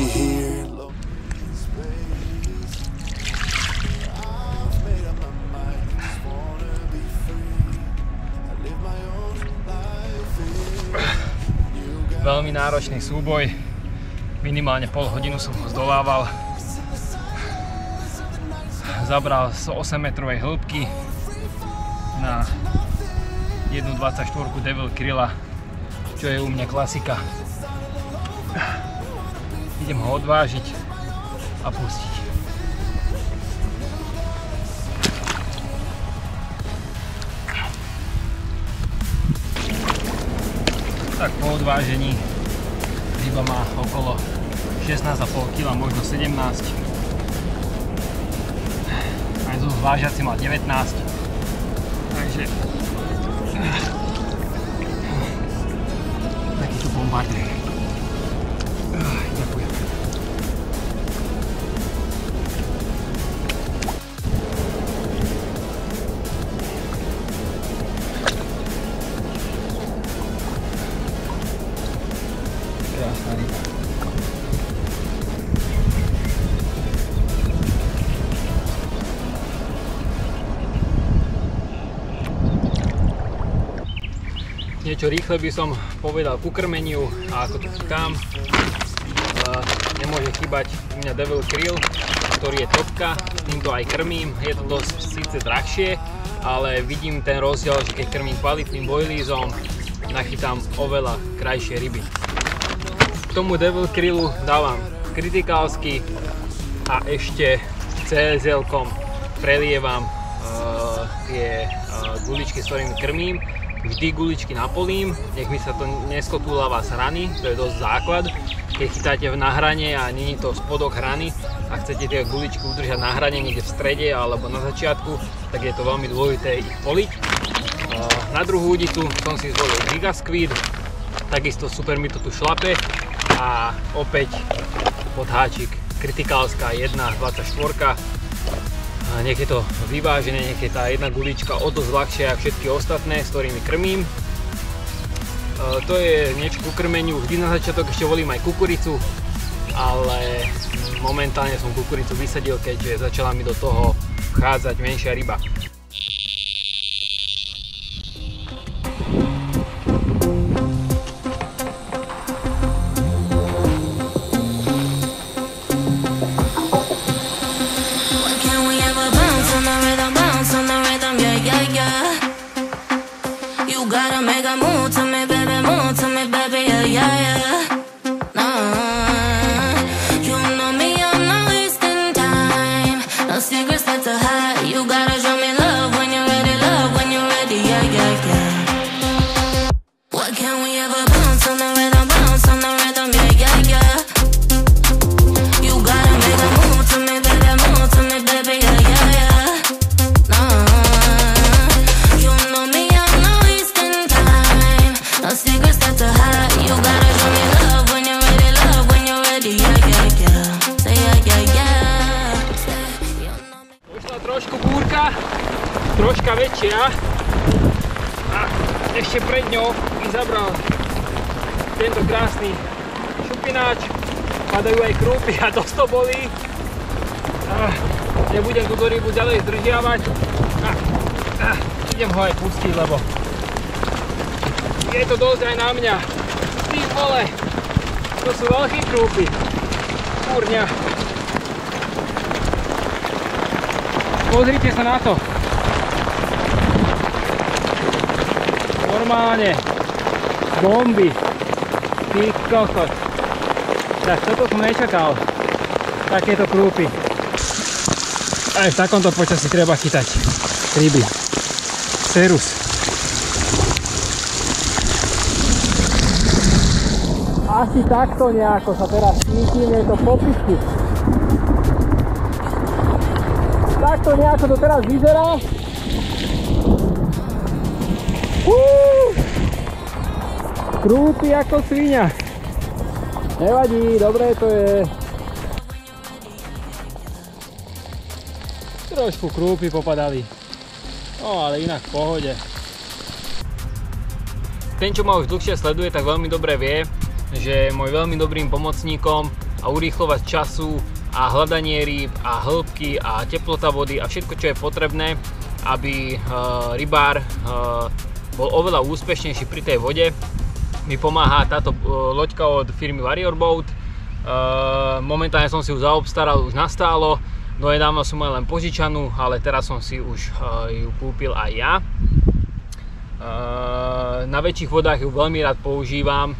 here. Veľmi náročný súboj, minimálne pol hodinu som ho zdolával. Zabral z 8-metrovej hĺbky na 1.24 Devil Krilla, čo je u mňa klasika. Idem ho odvážiť a pustiť. Tak po odvážení ryba má okolo 16,5 kg, možno 17. Aj zo zvážiaci má 19. Takže takýto bombardér. Ďakujem. Krásna ryba. Niečo rýchle by som povedal ku krmeniu a ako to chytám. Nemôže chýbať u mňa Devil Krill, ktorý je topka, týmto aj krmím. Je to dosť síce drahšie, ale vidím ten rozdiel, že keď krmím kvalitným boilízom, nachytám oveľa krajšie ryby. K tomu Devil Krillu dávam kritikálsky a ešte CSL-kom prelievam tie guličky, s ktorými krmím. Vždy guličky napolím, nech mi sa to neskotúľava z hrany, to je dosť základ. Keď chytáte na hrane a nie je to spodok hrany a chcete tie guličky udržať na hrane niekde v strede alebo na začiatku, tak je to veľmi dôležité ich poliť. Na druhú udicu som si zvolil Giga Squid, takisto super mi to tu šlape a opäť pod háčik kritikálska 1.24. Nech je to vyvážené, nech je tá jedna gulička o dosť ľahšia ako všetky ostatné, s ktorými krmím. To je niečo ku krmeniu, vždy na začiatok ešte volím aj kukuricu, ale momentálne som kukuricu vysadil, keďže začala mi do toho vchádzať menšia ryba. Troška väčšia a ešte pred ňou mi zabral tento krásny šupináč, padajú aj krúpy a dosť to bolí. Nebudem túto rybu ďalej zdržiavať, idem ho aj pustiť, lebo je to dosť aj na mňa. Ty vole, to sú veľký krúpy, kurňa. Pozrite sa na to. Normálne bomby, ty kokot. Tak toto som nečakal, takéto krúpy. Aj v takomto počasí treba chytať ryby. Cerus. Asi takto nejako sa teraz cítime do popisky. Takto nejako to teraz vyzerá. Krúpy ako sviňa. Nevadí, dobré to je. Trošku krúpy popadali. No ale inak v pohode. Ten, čo ma už dlhšie sleduje, tak veľmi dobre vie, že môj veľmi dobrým pomocníkom a urýchlovať času a hľadanie rýb a hĺbky a teplota vody a všetko, čo je potrebné, aby rybár bol oveľa úspešnejší pri tej vode. Mi pomáha táto loďka od firmy Warrior Boat. Momentálne som si ju zaobstaral už nastálo, donedávno som mal len požičanú, ale teraz som si už ju kúpil aj ja. Na väčších vodách ju veľmi rád používam.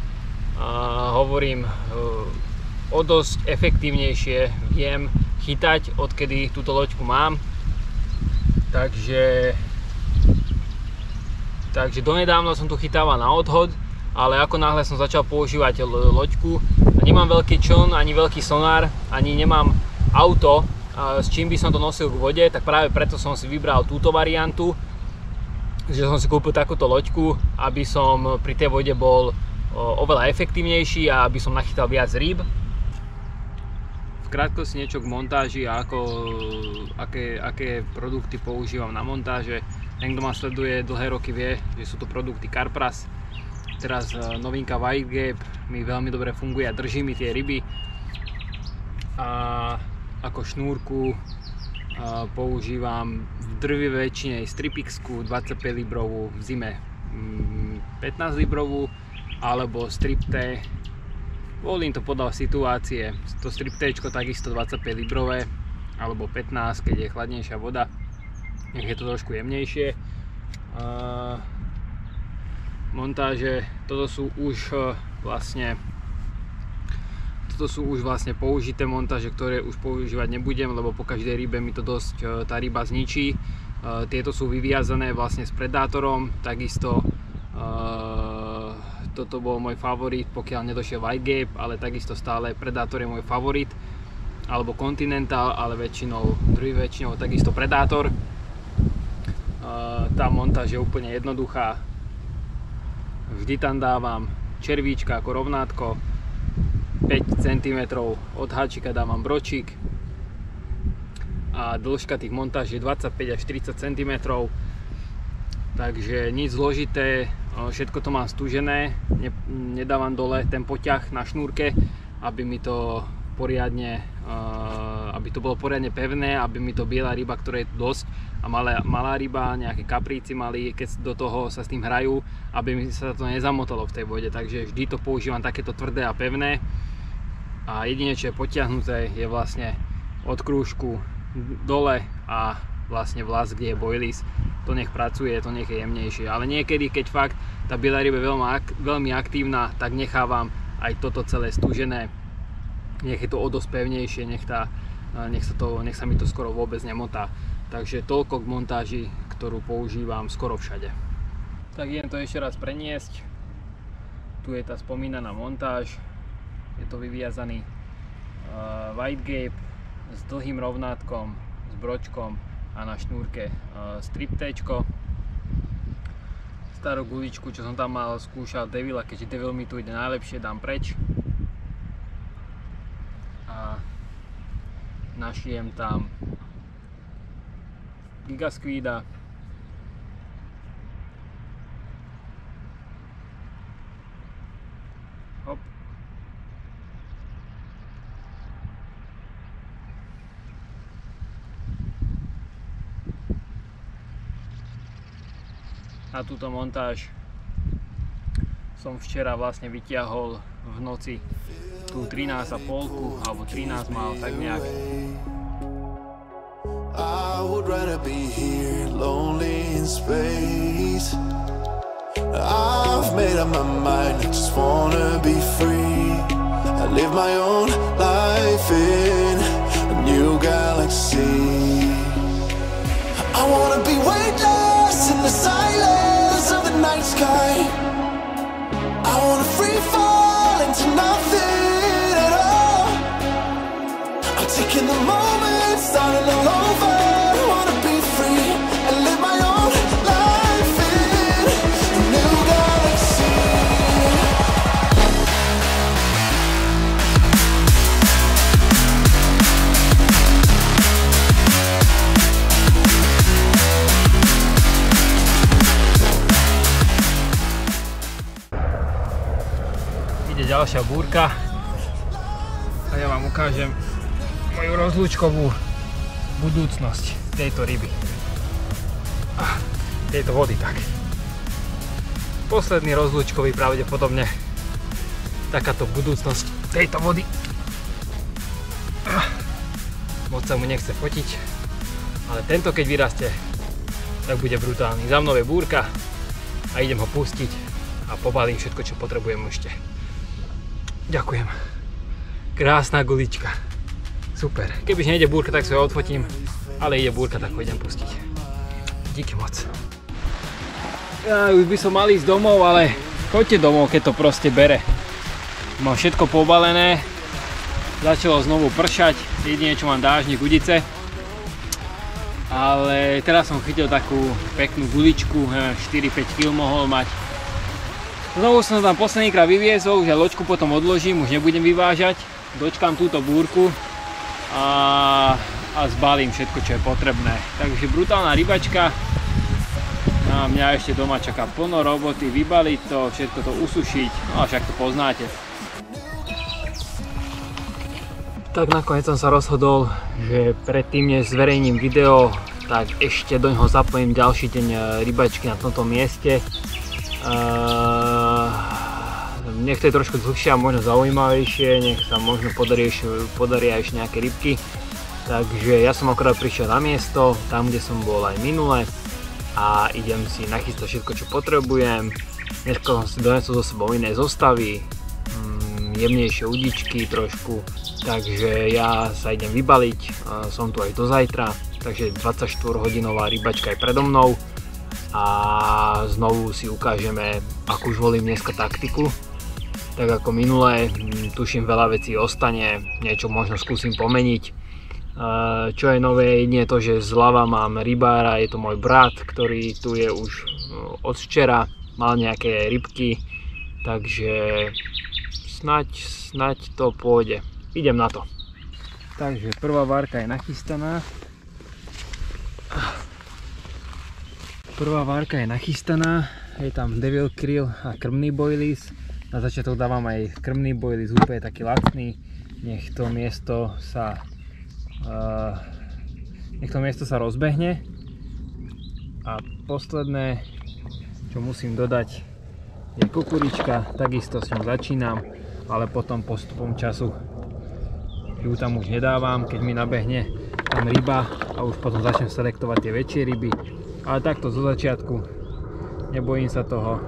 Hovorím, o dosť efektívnejšie viem chytať, odkedy túto loďku mám. Takže donedávno som tu chytával na odhod, ale ako náhle som začal používať loďku, nemám veľký čln, ani veľký sonár, ani nemám auto, s čím by som to nosil k vode, tak práve preto som si vybral túto variantu, že som si kúpil takúto loďku, aby som pri tej vode bol oveľa efektívnejší a aby som nachytal viac rýb. V krátkosti niečo k montáži a aké produkty používam na montáže. Ten, kto ma sleduje dlhé roky, vie, že sú to produkty Karpras. Teraz novinka White Gape mi veľmi dobre funguje a drží mi tie ryby. A ako šnúrku používam v drvivej väčšine Stripixku 25 librovú, v zime 15 librovú, alebo Strip-T. Volím to podľa situácie. To Strip-Tčko takisto 25 librové, alebo 15, keď je chladnejšia voda. Nech je to trošku jemnejšie. Montáže, toto sú už vlastne použité montáže, ktoré už používať nebudem, lebo po každej rybe mi to dosť tá ryba zničí. Tieto sú vyviazané vlastne s Predátorom, takisto toto bol môj favorit, pokiaľ nedošiel White Gape, ale takisto stále Predátor je môj favorit, alebo Continental, ale väčšinou takisto Predátor. Tá montáž je úplne jednoduchá. Vždy tam dávam červíčka ako rovnátko, 5 cm od háčika dávam bročík a dĺžka tých montáží je 25 až 30 cm. Takže nič zložité, všetko to mám stúžené, nedávam dole ten poťah na šnúrke, aby mi to poriadne, aby to bolo poriadne pevné, aby mi to biela ryba, ktorá je dosť, a malá ryba, nejaké kapríci malí, keď do toho sa s tým hrajú, aby mi sa to nezamotalo v tej vode. Takže vždy to používam takéto tvrdé a pevné. A jedine, čo je potiahnuté, je vlastne od krúžku dole a vlastne vlas, kde je boilies. To nech pracuje, to nech je jemnejšie. Ale niekedy, keď fakt tá biela ryba je veľmi aktívna, tak nechávam aj toto celé stúžené. Nech je to o dosť pevnejšie, nech sa mi to skoro vôbec nemotá. Takže toľko k montáži, ktorú používam skoro všade. Tak idem to ešte raz preniesť. Tu je tá spomínaná montáž. Je to vyviazaný White Gape s dlhým rovnátkom, s bročkom a na šnúrke Strip-Tčko. Starú guličku, čo som tam mal, skúšal Devila, keďže Devil mi tu ide najlepšie, dám preč. A našijem tam Giga Squida. Hop. Na túto montáž som včera vlastne vytiahol v noci tú 13,5 alebo 13 mal, tak nejak. I would rather be here, lonely in space. I've made up my mind, I just wanna be free. I live my own life in a new galaxy. I wanna be weightless in the silence of the night sky. I wanna free fall into nothing at all. I'm taking the moment, starting all over. I wanna be free and live my own life in a new galaxy. Ide ďalšia búrka a ja vám vám ukážem moju rozlúčkovú budúcnosť tejto ryby. Tejto vody tak. Posledný rozlúčkový pravdepodobne takáto budúcnosť tejto vody. Moc sa mu nechce fotiť, ale tento keď vyrastie, tak bude brutálny. Za mnou je búrka a idem ho pustiť a pobalím všetko, čo potrebujem ešte. Ďakujem. Krásna gulička. Super. Kebyže nejde búrka, tak si ho odfotím, ale ide búrka, tak ho idem pustiť. Díky moc. Ja už by som mal ísť domov, ale choďte domov, keď to proste bere. Mám všetko pobalené. Začalo znovu pršať, jedine čo mám dážnik udice. Ale teraz som chytil takú peknú guličku, 4-5 kg mohol mať. Znovu som tam poslednýkrát vyviezol, že loďku potom odložím, už nebudem vyvážať. Dočkám túto búrku a zbalím všetko, čo je potrebné. Takže brutálna rybačka. A mňa ešte doma čaká plno roboty, vybaliť to, všetko to usušiť, no a však to poznáte. Tak nakoniec som sa rozhodol, že predtým než zverejním video, tak ešte do neho zapojím ďalší deň rybačky na tomto mieste. Nech to je trošku dlhšie a možno zaujímavejšie, nech sa možno podaria ešte nejaké rybky. Takže ja som akorát prišiel na miesto, tam kde som bol aj minule a idem si nachystať všetko, čo potrebujem. Dneska som si donesol so sebou iné zostavy, jemnejšie udičky trošku, takže ja sa idem vybaliť, som tu aj do zajtra, takže 24-hodinová rybačka je predo mnou a znovu si ukážeme, akú už volím dneska taktiku. Tak ako minulé, tuším veľa vecí ostane, niečo možno skúsim pomeniť. Čo je nové, jedine to, že zľava mám rybára, je to môj brat, ktorý tu je už od včera, mal nejaké rybky, takže snaď to pôjde. Idem na to. Takže prvá várka je nachystaná. Je tam devil krill a krmný boilies. Na začiatok dávam aj krmný boilies, úplne taký lacný. Nech to miesto sa rozbehne. A posledné, čo musím dodať, je kukurička. Takisto s ňou začínam, ale potom postupom času ju tam už nedávam, keď mi nabehne tam ryba a už potom začnem selektovať tie väčšie ryby. Ale takto zo začiatku, nebojím sa toho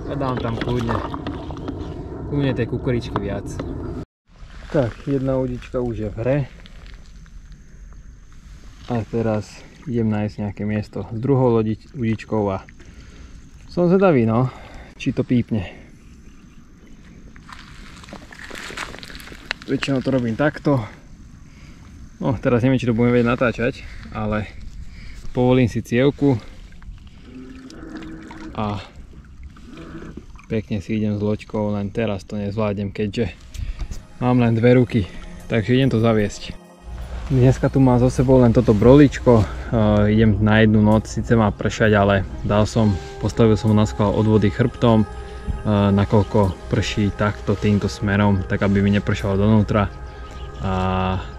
a dám tam kľudne tej kukuričky viac. Tak, jedna udička už je v hre a teraz idem nájsť nejaké miesto s druhou udičkou a som zvedavý, no, či to pípne. Väčšinou to robím takto. No, teraz neviem, či to budem vedieť natáčať, ale povolím si cievku a pekne si idem s loďkou, len teraz to nezvládnem, keďže mám len dve ruky, takže idem to zaviesť. Dneska tu mám so sebou len toto broličko, idem na jednu noc, síce má pršať, ale postavil som ho na schvál od vody chrbtom, nakoľko prší takto týmto smerom, tak aby mi nepršalo donútra. A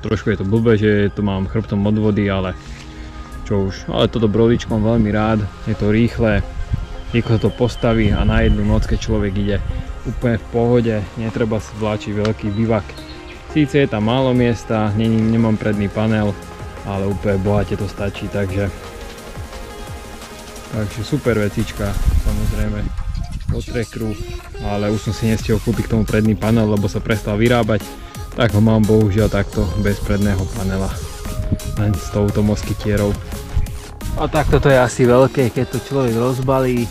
trošku je to blbé, že to mám chrbtom od vody, ale čo už, ale toto broličkom veľmi rád, je to rýchle, rýchlo to postaví a na jednu noc, keď človek ide úplne v pohode, netreba si vláčiť veľký bivak. Síce je tam málo miesta, nemám predný panel, ale úplne bohate to stačí, takže super vecička, samozrejme od Trekkeru, ale už som si nestihol kúpiť k tomu predný panel, lebo sa prestal vyrábať, tak ho mám bohužiaľ takto bez predného panela, len s touto moskytierou. A takto to je asi veľké, keď to človek rozbalí.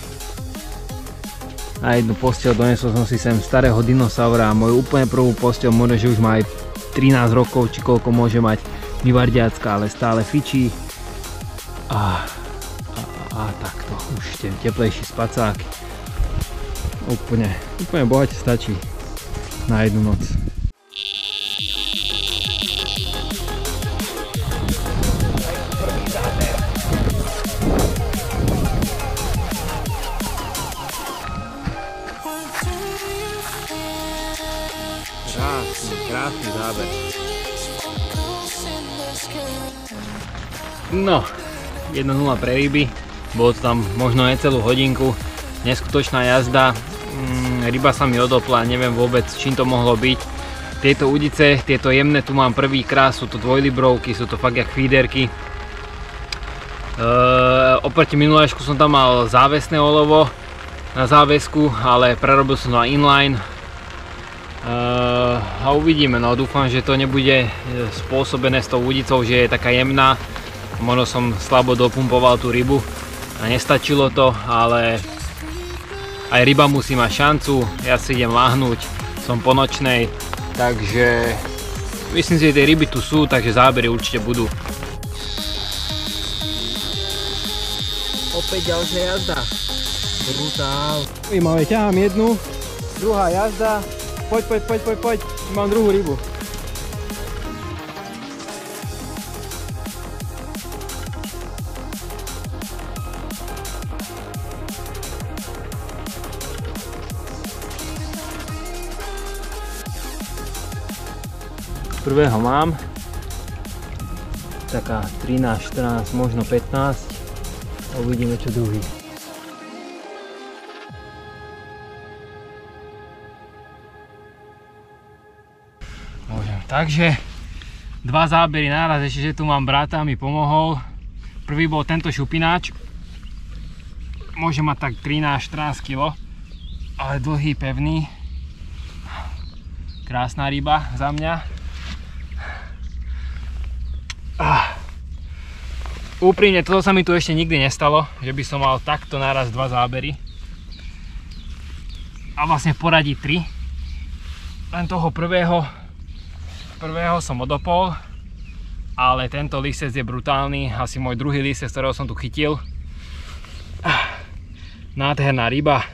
Na jednu posteľ donesol som si sem starého dinosaura a moju úplne prvú posteľ, možno že už má aj 13 rokov, či koľko môže mať, vyvardiacká, ale stále fičí. A takto, už teplejší spacák. Úplne bohate stačí na jednu noc. Krásny No, 1-0 pre ryby. Bolo to tam možno necelú hodinku. Neskutočná jazda. Ryba sa mi odopla, neviem vôbec, čím to mohlo byť. Tieto udice, tieto jemné tu mám prvýkrát, sú to dvojlibrovky, sú to fakt jak feederky. Oproti minuléšku som tam mal závesné olovo na závesku, ale prerobil som na inline. A uvidíme, no dúfam, že to nebude spôsobené s tou udicou, že je taká jemná. Možno som slabo dopumpoval tú rybu a nestačilo to, ale aj ryba musí mať šancu. Ja si idem láhnuť, som po nočnej, takže myslím si, že tie ryby tu sú, takže zábery určite budú. Opäť ďalšia jazda. Brutál. Máme, ťahám jednu, druhá jazda. Poď. Mám druhú rybu. Prvého mám. Taká 13, 14, možno 15. A uvidíme čo druhý. Takže dva zábery naraz, ešte že tu mám brata, mi pomohol. Prvý bol tento šupináč. Môže mať tak 13-14 kg, ale dlhý, pevný. Krásna ryba za mňa. Úprimne, toto sa mi tu ešte nikdy nestalo, že by som mal takto naraz dva zábery. A vlastne v poradí 3. Len toho prvého som odopol, ale tento lisec je brutálny, asi môj druhý lisec, ktorého som tu chytil. Nádherná ryba,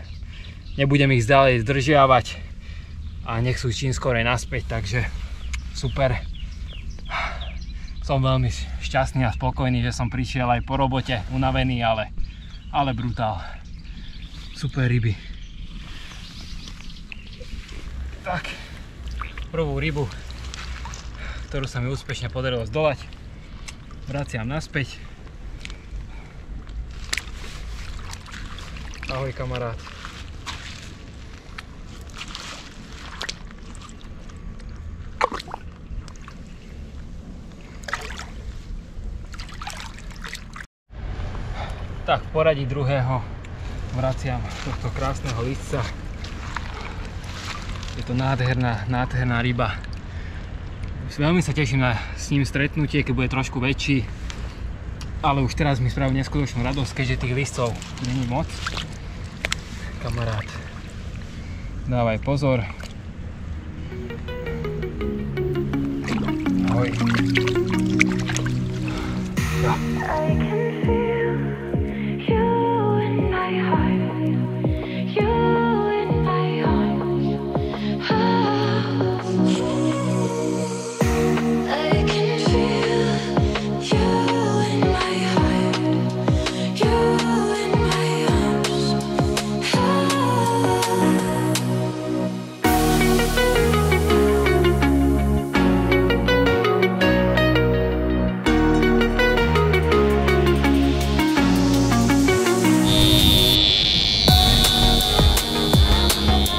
nebudem ich ďalej zdržiavať a nech sú čím skorej naspäť, takže super. Som veľmi šťastný a spokojný, že som prišiel aj po robote, unavený, ale brutál. Super ryby. Tak, prvú rybu, ktorú sa mi úspešne podarilo zdolať, vraciam naspäť. Ahoj kamarát. Tak, v poradí druhého vraciam tohto krásneho lisca. Je to nádherná ryba. Veľmi sa teším na s ním stretnutie, keď bude trošku väčší. Ale už teraz mi spravil neskutočnú radosť, keďže tých listov není moc. Kamarát, dávaj pozor. Ahoj. Ja.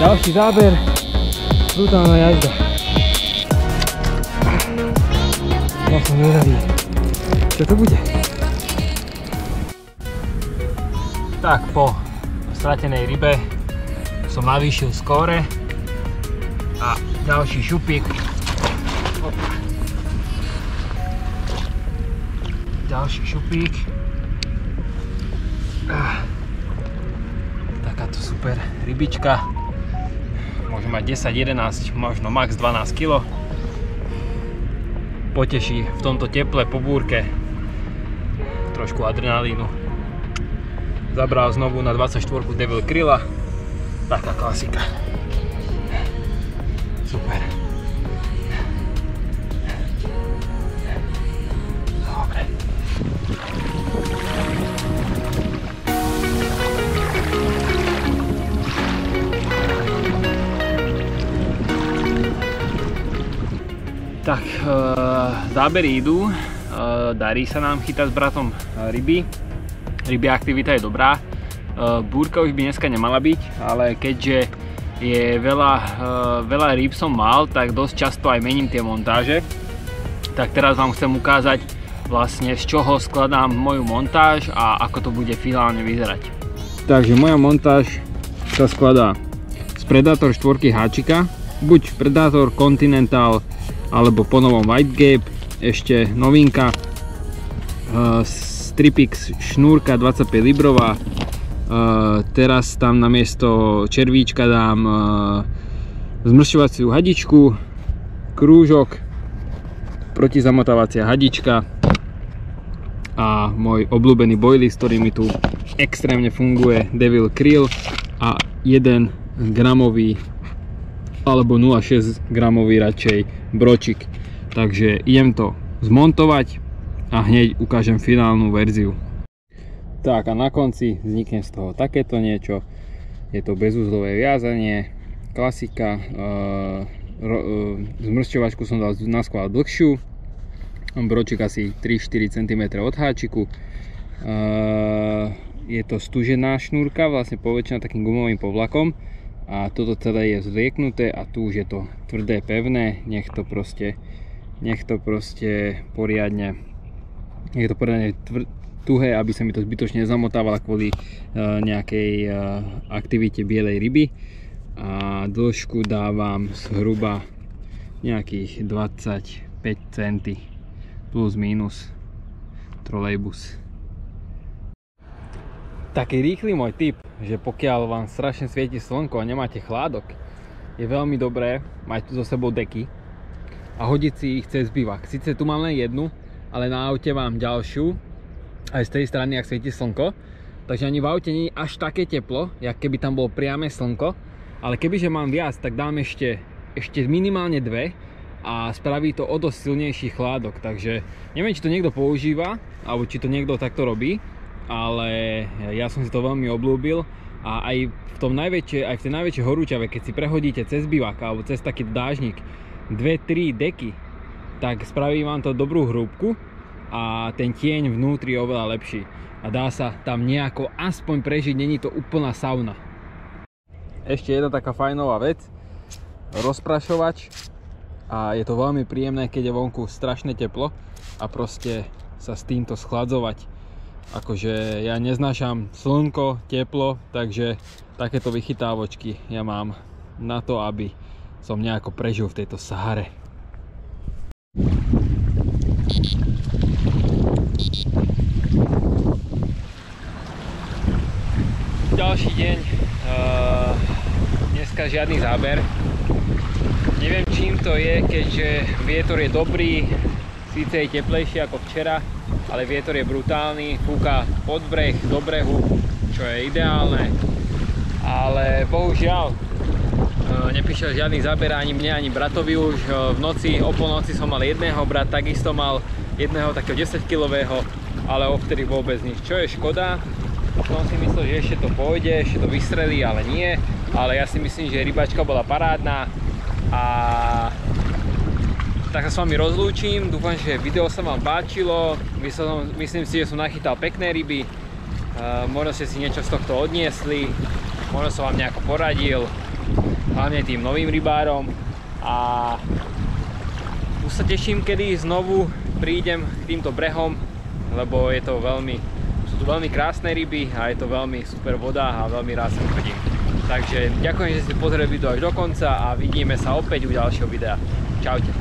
Ďalší záber, brutálna jazda. Ja som zvedavý, čo to bude. Tak, po stratenej rybe som navýšil skóre a ďalší šupík. Ďalší šupík. Takáto super rybička. Môže mať 10, 11, možno max 12 kg. Poteší v tomto teple po búrke. Trošku adrenalínu. Zabral znovu na 24 Devil Krilla. Taká klasika. Super. Dobre. Tak, zábery idú, darí sa nám chytať s bratom ryby. Rybia aktivita je dobrá. Búrka už by dneska nemala byť, ale keďže je veľa rýb som mal, tak dosť často aj mením tie montáže. Tak teraz vám chcem ukázať vlastne z čoho skladám moju montáž a ako to bude finálne vyzerať. Takže moja montáž sa skladá z Predator 4 háčika, buď Predator Continental alebo po novom White Gape, ešte novinka, Stripix šnúrka 25 librová, teraz tam namiesto červíčka dám zmršťovaciu hadičku, krúžok, protizamotávacia hadička a môj obľúbený boilies, ktorý mi tu extrémne funguje, Devil Krill a 1 gramový alebo 0,6 gramový radšej bročik. Takže idem to zmontovať a hneď ukážem finálnu verziu. Tak a na konci vznikne z toho takéto niečo. Je to bezúzlové viazanie, klasika. Zmršťovačku som dal na schvál dlhšiu, bročik asi 3-4 cm od háčiku. Je to stužená šnúrka, vlastne poväčšená takým gumovým povlakom. A toto celé je zlieknuté a tu už je to tvrdé, pevné. Nech to proste poriadne, je to poriadne tuhé, aby sa mi to zbytočne nezamotávalo kvôli nejakej aktivite bielej ryby. A dĺžku dávam zhruba nejakých 25 cm plus minus trolejbus. Taký rýchly môj tip, že pokiaľ vám strašne svieti slnko a nemáte chládok, je veľmi dobré mať so sebou deky a hodiť si ich cez bivak. Sice tu mám len jednu, ale na aute mám ďalšiu, aj z tej strany, ak svieti slnko. Takže ani v aute nie je až také teplo, jak keby tam bolo priame slnko. Ale kebyže mám viac, tak dám ešte minimálne 2 a spraví to o dosť silnejší chládok. Takže neviem, či to niekto používa, alebo či to niekto takto robí, ale ja som si to veľmi obľúbil. A aj v tej najväčšej horúčave, keď si prehodíte cez bivak alebo cez taký dážnik 2-3 deky, tak spraví vám to dobrú hrúbku a ten tieň vnútri je oveľa lepší. A dá sa tam nejako aspoň prežiť, není to úplná sauna. Ešte jedna taká fajnová vec, rozprašovač, a je to veľmi príjemné, keď je vonku strašne teplo a proste sa s týmto schladzovať. Akože ja neznášam slnko, teplo, takže takéto vychytávočky ja mám na to, aby som nejako prežil v tejto Sahare. Ďalší deň, dneska žiadny záber. Neviem, čím to je, keďže vietor je dobrý, síce je teplejší ako včera, ale vietor je brutálny, fúka pod breh, do brehu, čo je ideálne. Ale bohužiaľ nepíšel žiadny záber ani mne, ani bratovi už. V noci, o polnoci som mal jedného, brat takisto mal jedného takého 10-kilového, ale ovtedy vôbec nič, čo je škoda. Som si myslel, že ešte to pôjde, ešte to vystrelí, ale nie. Ale ja si myslím, že rybačka bola parádna a tak sa s vami rozlúčim. Dúfam, že video sa vám páčilo. Myslím si, že som nachytal pekné ryby. Možno ste si niečo z tohto odniesli, možno som vám nejako poradil, hlavne tým novým rybárom. A už sa teším, kedy znovu prídem k týmto brehom, lebo sú tu veľmi krásne ryby a je to veľmi super voda a veľmi rád sem chodím. Takže ďakujem, že ste pozreli video až do konca a vidíme sa opäť u ďalšieho videa. Čaute.